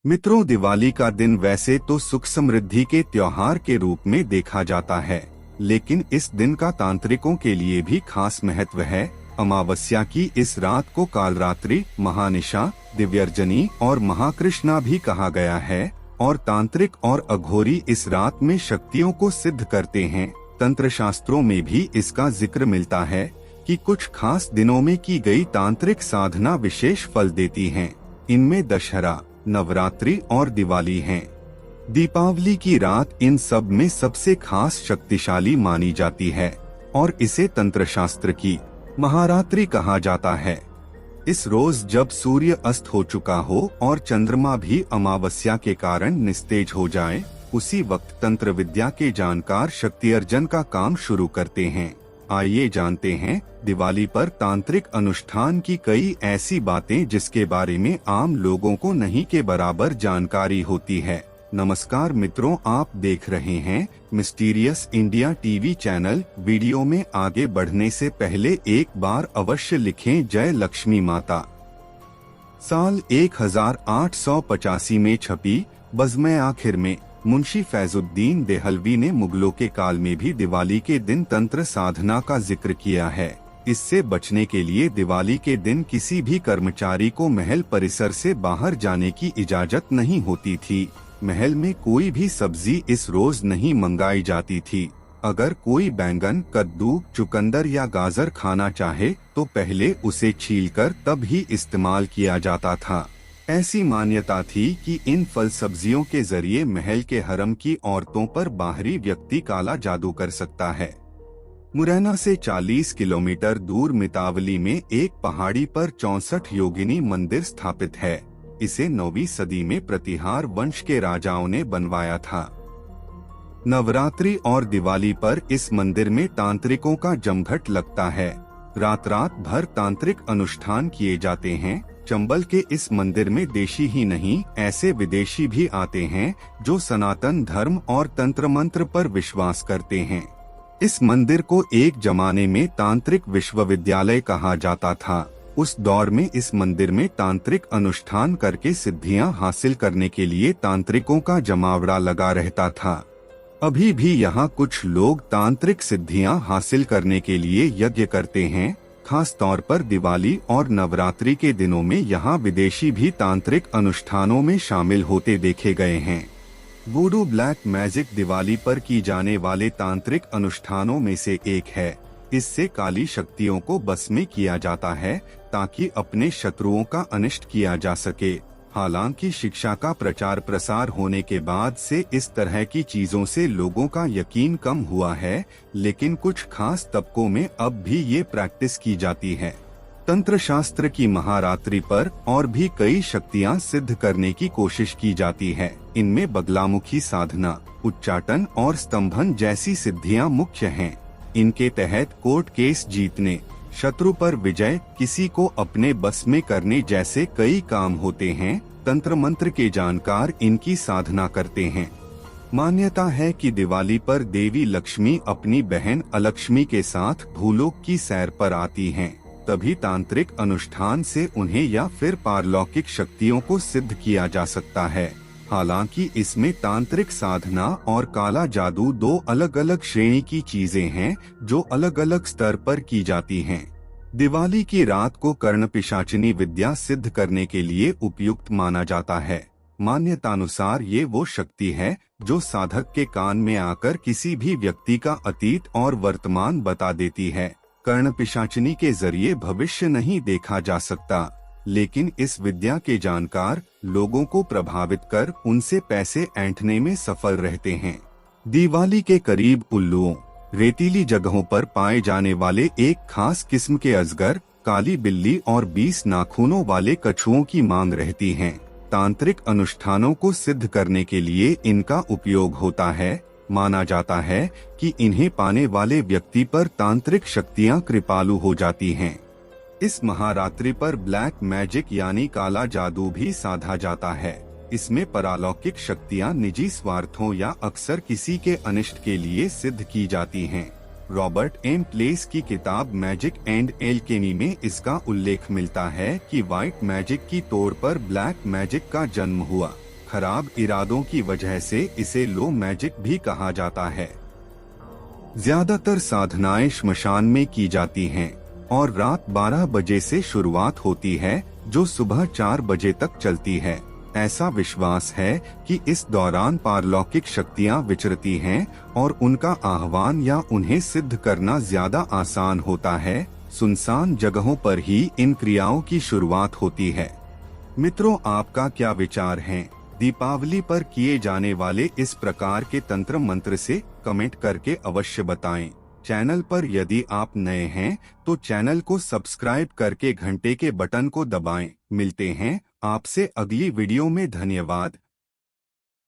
मित्रों, दिवाली का दिन वैसे तो सुख समृद्धि के त्योहार के रूप में देखा जाता है, लेकिन इस दिन का तांत्रिकों के लिए भी खास महत्व है। अमावस्या की इस रात को कालरात्रि, महानिशा, दिव्यर्जनी और महाकृष्णा भी कहा गया है और तांत्रिक और अघोरी इस रात में शक्तियों को सिद्ध करते हैं। तंत्र शास्त्रों में भी इसका जिक्र मिलता है कि कुछ खास दिनों में की गई तांत्रिक साधना विशेष फल देती हैं। इनमें दशहरा, नवरात्रि और दिवाली हैं। दीपावली की रात इन सब में सबसे खास शक्तिशाली मानी जाती है और इसे तंत्र शास्त्र की महारात्रि कहा जाता है। इस रोज जब सूर्य अस्त हो चुका हो और चंद्रमा भी अमावस्या के कारण निस्तेज हो जाए, उसी वक्त तंत्र विद्या के जानकार शक्ति अर्जन का काम शुरू करते हैं। आइए जानते हैं दिवाली पर तांत्रिक अनुष्ठान की कई ऐसी बातें जिसके बारे में आम लोगों को नहीं के बराबर जानकारी होती है। नमस्कार मित्रों, आप देख रहे हैं mysterious India TV channel. Video में आगे बढ़ने से पहले एक बार अवश्य लिखें जय लक्ष्मी माता। साल 1885 में छपी बज़्म आखिर में मुंशी फैजुद्दीन देहलवी ने मुगलों के काल में भी दिवाली के दिन तंत्र साधना का जिक्र किया है। इससे बचने के लिए दिवाली के दिन किसी भी कर्मचारी को महल परिसर से बाहर जाने की इजाजत नहीं होती थी। महल में कोई भी सब्जी इस रोज नहीं मंगाई जाती थी। अगर कोई बैंगन, कद्दू, चुकंदर या गाजर खाना चाहे तो पहले उसे छीलकर तब ही इस्तेमाल किया जाता था। ऐसी मान्यता थी कि इन फल सब्जियों के जरिए महल के हरम की औरतों पर बाहरी व्यक्ति काला जादू कर सकता है। मुरैना से 40 किलोमीटर दूर मितावली में एक पहाड़ी पर 64 योगिनी मंदिर स्थापित है। इसे 9वीं सदी में प्रतिहार वंश के राजाओं ने बनवाया था। नवरात्रि और दिवाली पर इस मंदिर में तांत्रिकों का जमघट लगता है। रात रात भर तांत्रिक अनुष्ठान किए जाते हैं। चंबल के इस मंदिर में देशी ही नहीं, ऐसे विदेशी भी आते हैं जो सनातन धर्म और तंत्र मंत्र पर विश्वास करते हैं। इस मंदिर को एक जमाने में तांत्रिक विश्वविद्यालय कहा जाता था। उस दौर में इस मंदिर में तांत्रिक अनुष्ठान करके सिद्धियां हासिल करने के लिए तांत्रिकों का जमावड़ा लगा रहता था। अभी भी यहाँ कुछ लोग तांत्रिक सिद्धियां हासिल करने के लिए यज्ञ करते हैं। खास तौर पर दिवाली और नवरात्रि के दिनों में यहाँ विदेशी भी तांत्रिक अनुष्ठानों में शामिल होते देखे गए हैं। वूडू ब्लैक मैजिक दिवाली पर की जाने वाले तांत्रिक अनुष्ठानों में से एक है। इससे काली शक्तियों को बस में किया जाता है ताकि अपने शत्रुओं का अनिष्ट किया जा सके। हालांकि शिक्षा का प्रचार प्रसार होने के बाद से इस तरह की चीजों से लोगों का यकीन कम हुआ है, लेकिन कुछ खास तबकों में अब भी ये प्रैक्टिस की जाती है। तंत्र शास्त्र की महारात्रि पर और भी कई शक्तियां सिद्ध करने की कोशिश की जाती है। इनमें बगलामुखी साधना, उच्चाटन और स्तंभन जैसी सिद्धियां मुख्य हैं। इनके तहत कोर्ट केस जीतने, शत्रु पर विजय, किसी को अपने बस में करने जैसे कई काम होते हैं। तंत्र मंत्र के जानकार इनकी साधना करते हैं। मान्यता है कि दिवाली पर देवी लक्ष्मी अपनी बहन अलक्ष्मी के साथ भूलोक की सैर पर आती हैं। तभी तांत्रिक अनुष्ठान से उन्हें या फिर पारलौकिक शक्तियों को सिद्ध किया जा सकता है। हालांकि इसमें तांत्रिक साधना और काला जादू दो अलग अलग श्रेणी की चीजें हैं जो अलग अलग स्तर पर की जाती हैं। दिवाली की रात को कर्ण पिशाचिनी विद्या सिद्ध करने के लिए उपयुक्त माना जाता है। मान्यतानुसार ये वो शक्ति है जो साधक के कान में आकर किसी भी व्यक्ति का अतीत और वर्तमान बता देती है। कर्ण पिशाचिनी के जरिए भविष्य नहीं देखा जा सकता, लेकिन इस विद्या के जानकार लोगों को प्रभावित कर उनसे पैसे ऐंठने में सफल रहते हैं। दिवाली के करीब उल्लुओं, रेतीली जगहों पर पाए जाने वाले एक खास किस्म के अजगर, काली बिल्ली और 20 नाखूनों वाले कछुओं की मांग रहती है। तांत्रिक अनुष्ठानों को सिद्ध करने के लिए इनका उपयोग होता है। माना जाता है कि इन्हें पाने वाले व्यक्ति पर तांत्रिक शक्तियां कृपालु हो जाती हैं। इस महारात्रि पर ब्लैक मैजिक यानी काला जादू भी साधा जाता है। इसमें परालौकिक शक्तियां निजी स्वार्थों या अक्सर किसी के अनिष्ट के लिए सिद्ध की जाती हैं। रॉबर्ट एम प्लेस की किताब मैजिक एंड एल्केमी में इसका उल्लेख मिलता है कि व्हाइट मैजिक की तौर पर ब्लैक मैजिक का जन्म हुआ। खराब इरादों की वजह से इसे लो मैजिक भी कहा जाता है। ज्यादातर साधनाएं श्मशान में की जाती हैं और रात 12 बजे से शुरुआत होती है, जो सुबह 4 बजे तक चलती है। ऐसा विश्वास है कि इस दौरान पारलौकिक शक्तियां विचरती हैं और उनका आह्वान या उन्हें सिद्ध करना ज्यादा आसान होता है। सुनसान जगहों पर ही इन क्रियाओं की शुरुआत होती है। मित्रों, आपका क्या विचार है दीपावली पर किए जाने वाले इस प्रकार के तंत्र मंत्र से? कमेंट करके अवश्य बताएं। चैनल पर यदि आप नए हैं तो चैनल को सब्सक्राइब करके घंटे के बटन को दबाएं। मिलते हैं आपसे अगली वीडियो में। धन्यवाद।